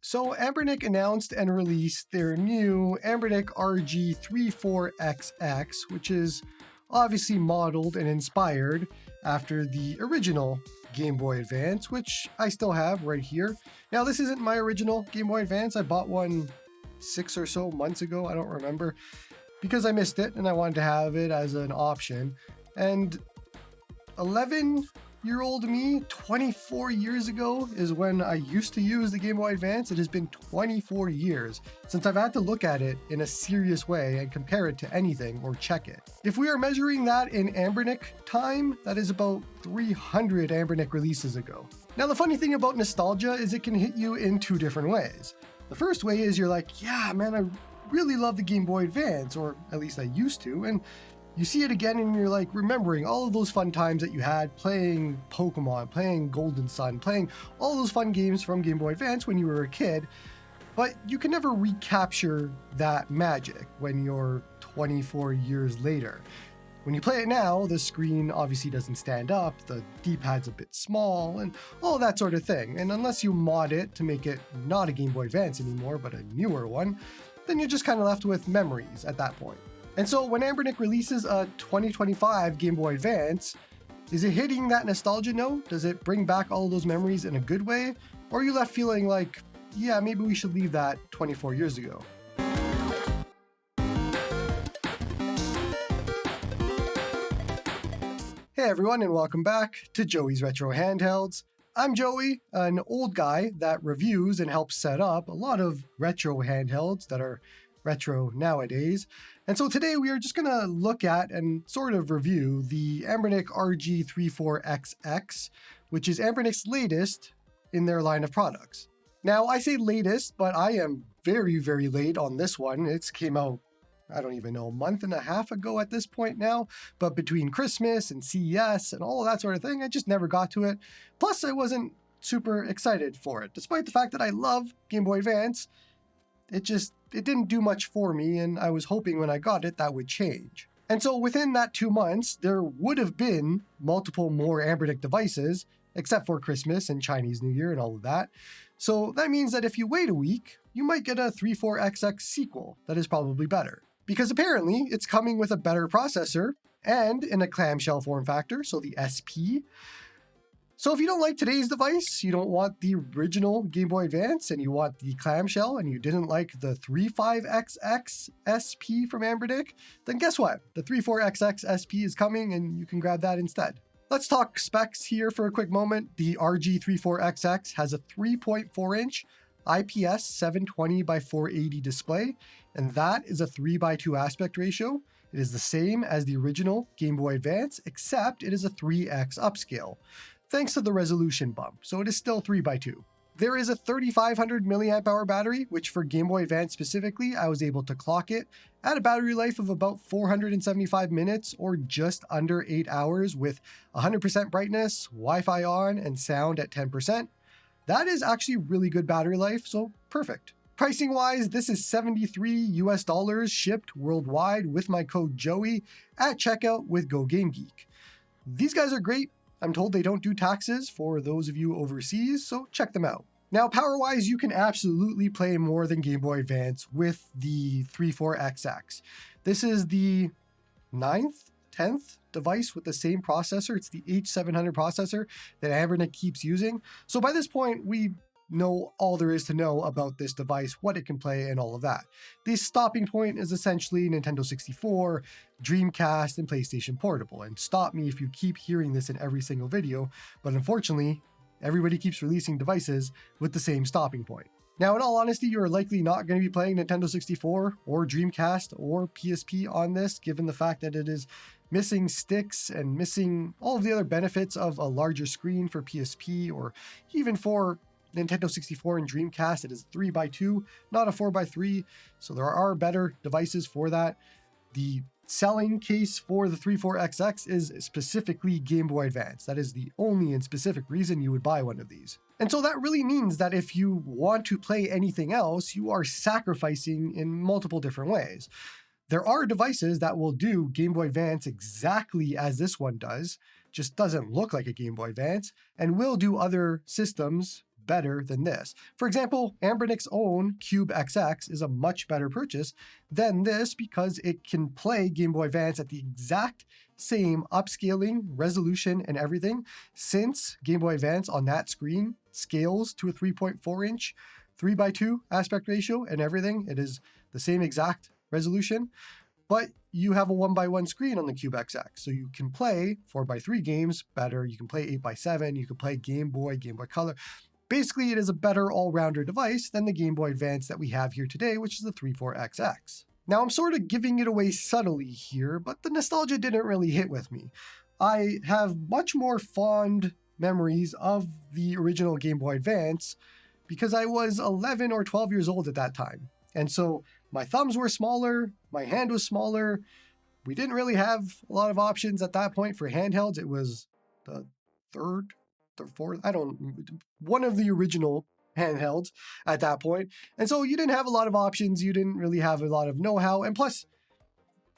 So Anbernic announced and released their new Anbernic RG34XX, which is obviously modeled and inspired after the original Game Boy Advance, which I still have right here. Now, this isn't my original Game Boy Advance. I bought one 6 or so months ago, I don't remember, because I missed it and I wanted to have it as an option. And 11-year-old me, 24 years ago, is when I used to use the Game Boy Advance. It has been 24 years since I've had to look at it in a serious way and compare it to anything or check it. If we are measuring that in Anbernic time, that is about 300 Anbernic releases ago. Now, the funny thing about nostalgia is it can hit you in two different ways. The first way is you're like, yeah, man, I really love the Game Boy Advance, or at least I used to, and you see it again and you're like remembering all of those fun times that you had playing Pokemon, playing Golden Sun, playing all those fun games from Game Boy Advance when you were a kid, but you can never recapture that magic when you're 24 years later. When you play it now, the screen obviously doesn't stand up, the D-pad's a bit small, and all that sort of thing. And unless you mod it to make it not a Game Boy Advance anymore, but a newer one, then you're just kind of left with memories at that point. And so when Anbernic releases a 2025 Game Boy Advance, is it hitting that nostalgia note? Does it bring back all of those memories in a good way? Or are you left feeling like, yeah, maybe we should leave that 24 years ago? Hey everyone, and welcome back to Joey's Retro Handhelds. I'm Joey, an old guy that reviews and helps set up a lot of retro handhelds that are retro nowadays. And so today we are just going to look at and sort of review the Anbernic RG34XX, which is Anbernic's latest in their line of products. Now, I say latest, but I am very, very late on this one. It came out, I don't even know, a month and a half ago at this point now. But between Christmas and CES and all of that sort of thing, I just never got to it. Plus, I wasn't super excited for it. Despite the fact that I love Game Boy Advance, it didn't do much for me, and I was hoping when I got it that would change. And so within that 2 months, there would have been multiple more Anbernic devices, except for Christmas and Chinese New Year and all of that. So that means that if you wait a week, you might get a 34XX sequel that is probably better. Because apparently it's coming with a better processor and in a clamshell form factor, so the SP. So if you don't like today's device, you don't want the original Game Boy Advance, and you want the clamshell, and you didn't like the 35XX SP from Anbernic, then guess what? The 34XX SP is coming, and you can grab that instead. Let's talk specs here for a quick moment. The RG34XX has a 3.4-inch IPS 720 by 480 display, and that is a 3:2 aspect ratio. It is the same as the original Game Boy Advance, except it is a 3x upscale, thanks to the resolution bump, so it is still 3:2. There is a 3500 milliamp hour battery, which for Game Boy Advance specifically, I was able to clock it at a battery life of about 475 minutes or just under 8 hours with 100% brightness, Wi-Fi on, and sound at 10%. That is actually really good battery life, so perfect. Pricing wise, this is $73 shipped worldwide with my code Joey at checkout with GoGameGeek. These guys are great. I'm told they don't do taxes for those of you overseas, so check them out. Now, power-wise, you can absolutely play more than Game Boy Advance with the 34XX. This is the 10th device with the same processor. It's the H700 processor that Anbernic keeps using. So by this point, we know all there is to know about this device, what it can play, and all of that. The stopping point is essentially Nintendo 64, Dreamcast, and PlayStation Portable. And stop me if you keep hearing this in every single video, but unfortunately, everybody keeps releasing devices with the same stopping point. Now, in all honesty, you're likely not going to be playing Nintendo 64 or Dreamcast or PSP on this, given the fact that it is missing sticks and missing all of the other benefits of a larger screen for PSP, or even for Nintendo 64 and Dreamcast. It is 3:2, not a 4:3, so there are better devices for that. The selling case for the 34XX is specifically Game Boy Advance. That is the only and specific reason you would buy one of these. And so that really means that if you want to play anything else, you are sacrificing in multiple different ways. There are devices that will do Game Boy Advance exactly as this one does, just doesn't look like a Game Boy Advance, and will do other systems better than this. For example, Anbernic's own Cube XX is a much better purchase than this because it can play Game Boy Advance at the exact same upscaling, resolution, and everything, since Game Boy Advance on that screen scales to a 3.4 inch 3:2 aspect ratio and everything. It is the same exact resolution, but you have a 1:1 screen on the Cube XX, so you can play 4:3 games better. You can play 8:7, you can play Game Boy Color. Basically, it is a better all-rounder device than the Game Boy Advance that we have here today, which is the 34XX. Now, I'm sort of giving it away subtly here, but the nostalgia didn't really hit with me. I have much more fond memories of the original Game Boy Advance because I was 11 or 12 years old at that time. And so my thumbs were smaller, my hand was smaller. We didn't really have a lot of options at that point for handhelds. It was the fourth, one of the original handhelds at that point. And so you didn't have a lot of options. You didn't really have a lot of know-how. And plus,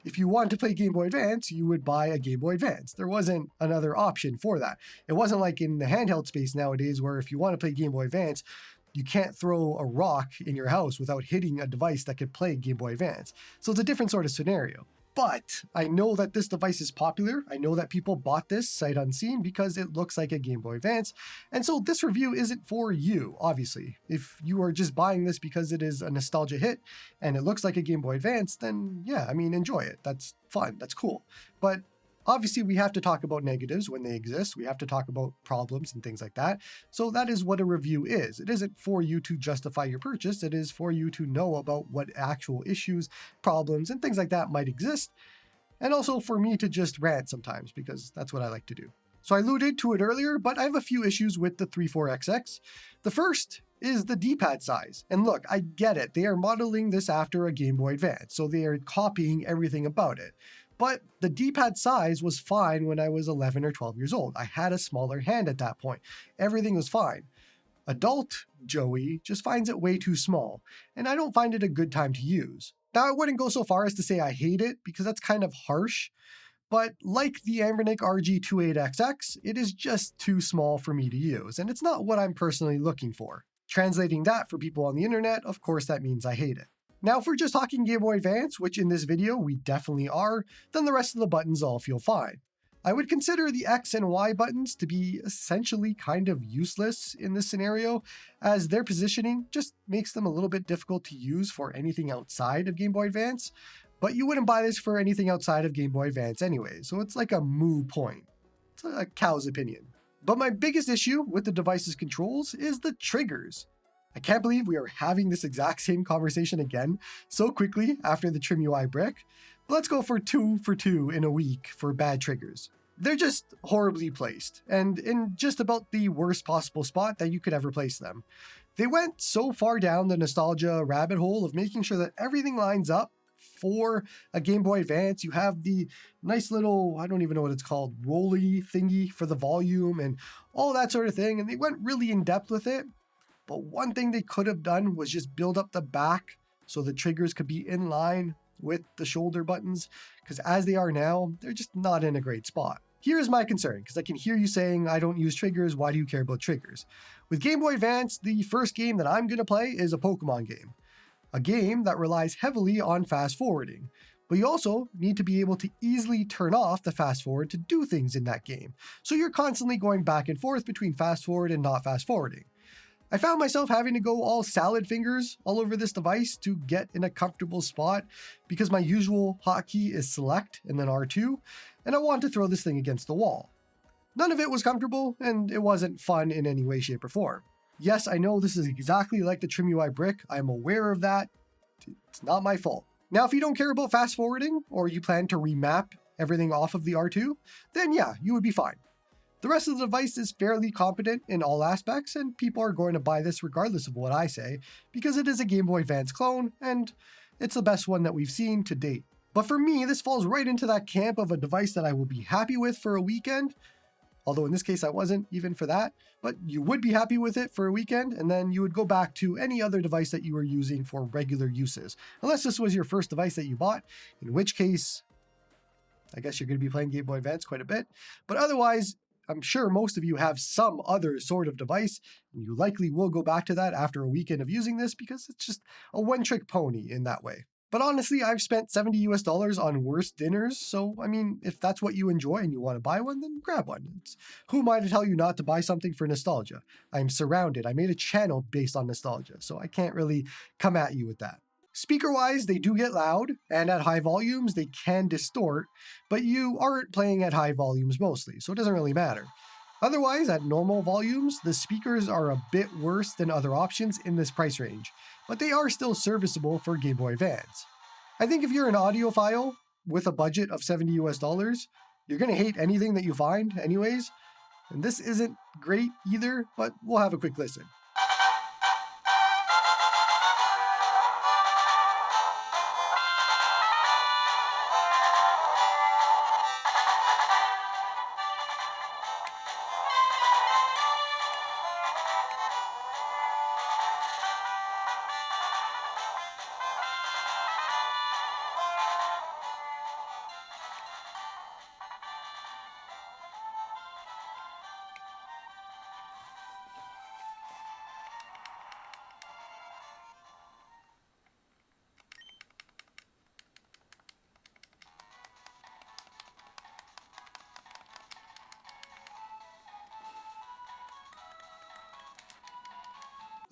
if you wanted to play Game Boy Advance, you would buy a Game Boy Advance. There wasn't another option for that. It wasn't like in the handheld space nowadays where if you want to play Game Boy Advance, you can't throw a rock in your house without hitting a device that could play Game Boy Advance. So it's a different sort of scenario. But I know that this device is popular. I know that people bought this sight unseen because it looks like a Game Boy Advance. And so this review isn't for you, obviously. If you are just buying this because it is a nostalgia hit and it looks like a Game Boy Advance, then yeah, I mean, enjoy it. That's fun. That's cool. But obviously, we have to talk about negatives when they exist. We have to talk about problems and things like that. So that is what a review is. It isn't for you to justify your purchase. It is for you to know about what actual issues, problems, and things like that might exist. And also for me to just rant sometimes, because that's what I like to do. So I alluded to it earlier, but I have a few issues with the 34XX. The first is the dpad size. And look, I get it. They are modeling this after a Game Boy Advance, so they are copying everything about it. But the dpad size was fine when I was 11 or 12 years old. I had a smaller hand at that point. Everything was fine. Adult Joey just finds it way too small, and I don't find it a good time to use. Now, I wouldn't go so far as to say I hate it, because that's kind of harsh, but like the Anbernic RG34XX, it is just too small for me to use, and it's not what I'm personally looking for. Translating that for people on the internet, of course that means I hate it. Now, if we're just talking Game Boy Advance, which in this video we definitely are, then the rest of the buttons all feel fine. I would consider the X and Y buttons to be essentially kind of useless in this scenario, as their positioning just makes them a little bit difficult to use for anything outside of Game Boy Advance, but you wouldn't buy this for anything outside of Game Boy Advance anyway, so it's like a moo point. It's a cow's opinion. But my biggest issue with the device's controls is the triggers. I can't believe we are having this exact same conversation again so quickly after the Trim UI brick. But let's go for 2 for 2 in a week for bad triggers. They're just horribly placed, and in just about the worst possible spot that you could ever place them. They went so far down the nostalgia rabbit hole of making sure that everything lines up for a Game Boy Advance. You have the nice little, I don't even know what it's called, rolly thingy for the volume and all that sort of thing, and they went really in depth with it. But one thing they could have done was just build up the back so the triggers could be in line with the shoulder buttons, because as they are now, they're just not in a great spot. Here's my concern, because I can hear you saying, I don't use triggers, why do you care about triggers? With Game Boy Advance, the first game that I'm going to play is a Pokemon game. A game that relies heavily on fast forwarding. But you also need to be able to easily turn off the fast forward to do things in that game. So you're constantly going back and forth between fast forward and not fast forwarding. I found myself having to go all salad fingers all over this device to get in a comfortable spot because my usual hotkey is select and then R2, and I want to throw this thing against the wall. None of it was comfortable, and it wasn't fun in any way, shape, or form. Yes, I know this is exactly like the Trim UI brick. I'm aware of that. It's not my fault. Now, if you don't care about fast forwarding, or you plan to remap everything off of the R2, then yeah, you would be fine. The rest of the device is fairly competent in all aspects, and people are going to buy this regardless of what I say, because it is a Game Boy Advance clone, and it's the best one that we've seen to date. But for me, this falls right into that camp of a device that I will be happy with for a weekend, although in this case I wasn't even for that, but you would be happy with it for a weekend, and then you would go back to any other device that you were using for regular uses. Unless this was your first device that you bought, in which case, I guess you're going to be playing Game Boy Advance quite a bit, but otherwise, I'm sure most of you have some other sort of device, and you likely will go back to that after a weekend of using this because it's just a one-trick pony in that way. But honestly, I've spent $70 on worse dinners, so I mean, if that's what you enjoy and you want to buy one, then grab one. Who am I to tell you not to buy something for nostalgia? I'm surrounded. I made a channel based on nostalgia, so I can't really come at you with that. Speaker-wise, they do get loud, and at high volumes, they can distort, but you aren't playing at high volumes mostly, so it doesn't really matter. Otherwise, at normal volumes, the speakers are a bit worse than other options in this price range, but they are still serviceable for Game Boy Advance. I think if you're an audiophile with a budget of $70, you're going to hate anything that you find anyways, and this isn't great either, but we'll have a quick listen.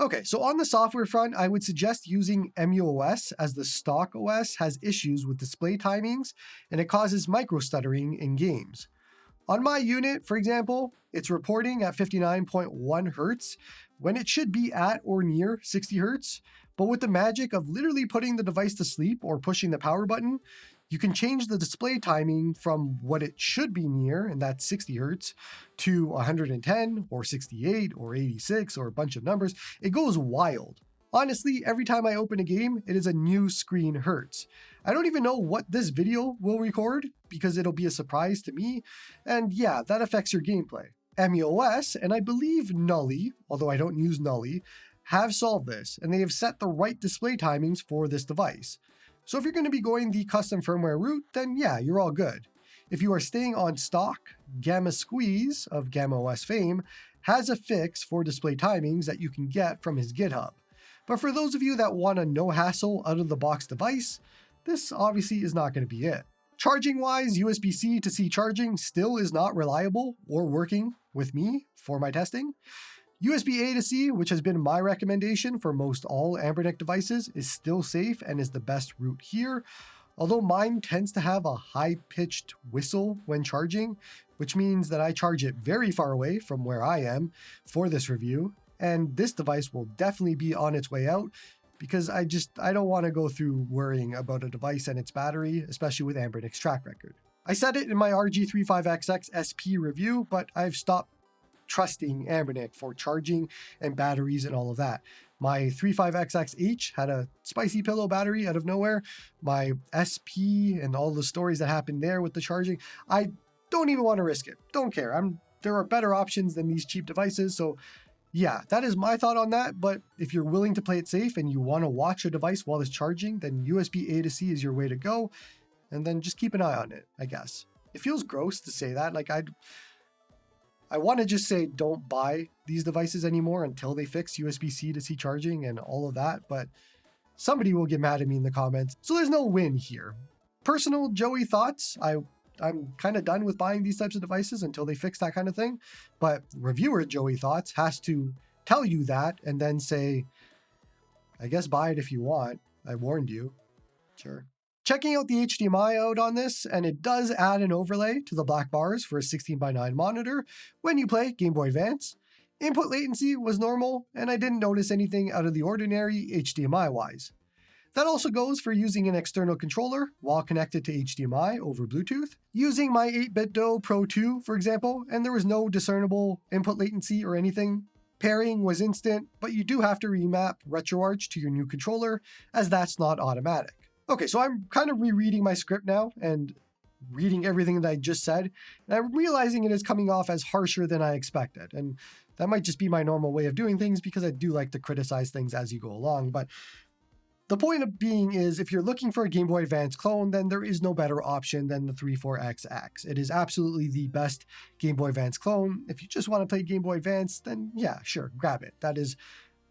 Okay, so on the software front, I would suggest using EmuOS, as the stock OS has issues with display timings and it causes micro stuttering in games. On my unit, for example, it's reporting at 59.1 Hz when it should be at or near 60 Hz, but with the magic of literally putting the device to sleep or pushing the power button, you can change the display timing from what it should be near, and that's 60 Hz, to 110 or 68 or 86 or a bunch of numbers. It goes wild. Honestly, every time I open a game, it is a new screen hertz. I don't even know what this video will record because it'll be a surprise to me, and yeah, that affects your gameplay. EmuOS, and I believe Nully, although I don't use Nully, have solved this, and they have set the right display timings for this device. So if you're going to be going the custom firmware route, then yeah, you're all good. If you are staying on stock, Gamma Squeeze of GammaOS fame has a fix for display timings that you can get from his GitHub. But for those of you that want a no-hassle out-of-the-box device, this obviously is not going to be it. Charging-wise, USB-C to C charging still is not reliable or working with me for my testing. USB-A to C, which has been my recommendation for most all Anbernic devices, is still safe and is the best route here, although mine tends to have a high-pitched whistle when charging, which means that I charge it very far away from where I am for this review, and this device will definitely be on its way out because I don't want to go through worrying about a device and its battery, especially with Anbernic's track record. I said it in my RG35XX SP review, but I've stopped trusting Anbernic for charging and batteries and all of that. My 35XXH had a spicy pillow battery out of nowhere. My SP and all the stories that happened there with the charging, I don't even want to risk it. Don't care. There are better options than these cheap devices. So yeah, that is my thought on that. But if you're willing to play it safe and you want to watch a device while it's charging, then USB-A to C is your way to go. And then just keep an eye on it, I guess. It feels gross to say that. Like I want to just say don't buy these devices anymore until they fix USB-C to C charging and all of that, but somebody will get mad at me in the comments. So there's no win here. Personal Joey thoughts, I'm kind of done with buying these types of devices until they fix that kind of thing, but reviewer Joey thoughts has to tell you that and then say, I guess buy it if you want. I warned you. Sure. Checking out the HDMI out on this, and it does add an overlay to the black bars for a 16:9 monitor when you play Game Boy Advance. Input latency was normal, and I didn't notice anything out of the ordinary HDMI-wise. That also goes for using an external controller while connected to HDMI over Bluetooth. Using my 8BitDo Pro 2, for example, and there was no discernible input latency or anything. Pairing was instant, but you do have to remap RetroArch to your new controller, as that's not automatic. Okay, so I'm kind of rereading my script now and reading everything that I just said, and I'm realizing it is coming off as harsher than I expected. And that might just be my normal way of doing things because I do like to criticize things as you go along. But The point of being is, if you're looking for a Game Boy Advance clone, then there is no better option than the 34XX. It is absolutely the best Game Boy Advance clone. If you just want to play Game Boy Advance, then yeah, sure, grab it. That is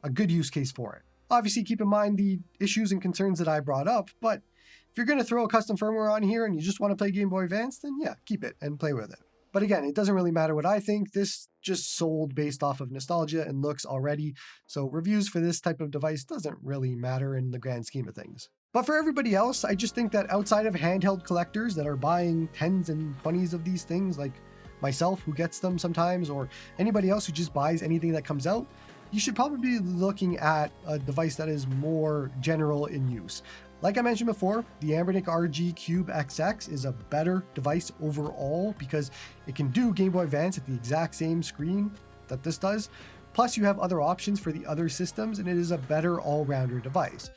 a good use case for it. Obviously, keep in mind the issues and concerns that I brought up, but if you're going to throw a custom firmware on here and you just want to play Game Boy Advance, then yeah, keep it and play with it. But again, it doesn't really matter what I think. This just sold based off of nostalgia and looks already, so reviews for this type of device doesn't really matter in the grand scheme of things. But for everybody else, I just think that outside of handheld collectors that are buying tens and 20s of these things, like myself who gets them sometimes, or anybody else who just buys anything that comes out, you should probably be looking at a device that is more general in use. Like I mentioned before, the Anbernic RG34XX is a better device overall because it can do Game Boy Advance at the exact same screen that this does. Plus you have other options for the other systems, and it is a better all-rounder device.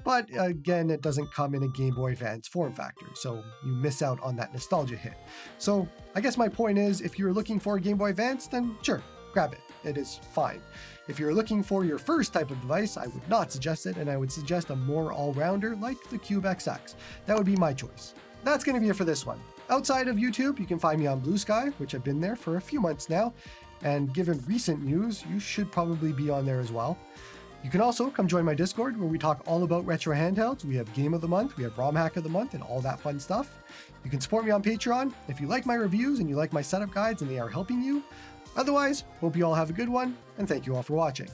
But again, it doesn't come in a Game Boy Advance form factor, so you miss out on that nostalgia hit. So I guess my point is, if you're looking for a Game Boy Advance, then sure, grab it. It is fine. If you're looking for your first type of device, I would not suggest it, and I would suggest a more all-rounder like the Cube XX. That would be my choice. That's going to be it for this one. Outside of YouTube, you can find me on Blue Sky, which I've been there for a few months now, and given recent news, you should probably be on there as well. You can also come join my Discord where we talk all about retro handhelds. We have Game of the Month, we have ROM Hack of the Month, and all that fun stuff. You can support me on Patreon if you like my reviews and you like my setup guides and they are helping you. Otherwise, hope you all have a good one, and thank you all for watching.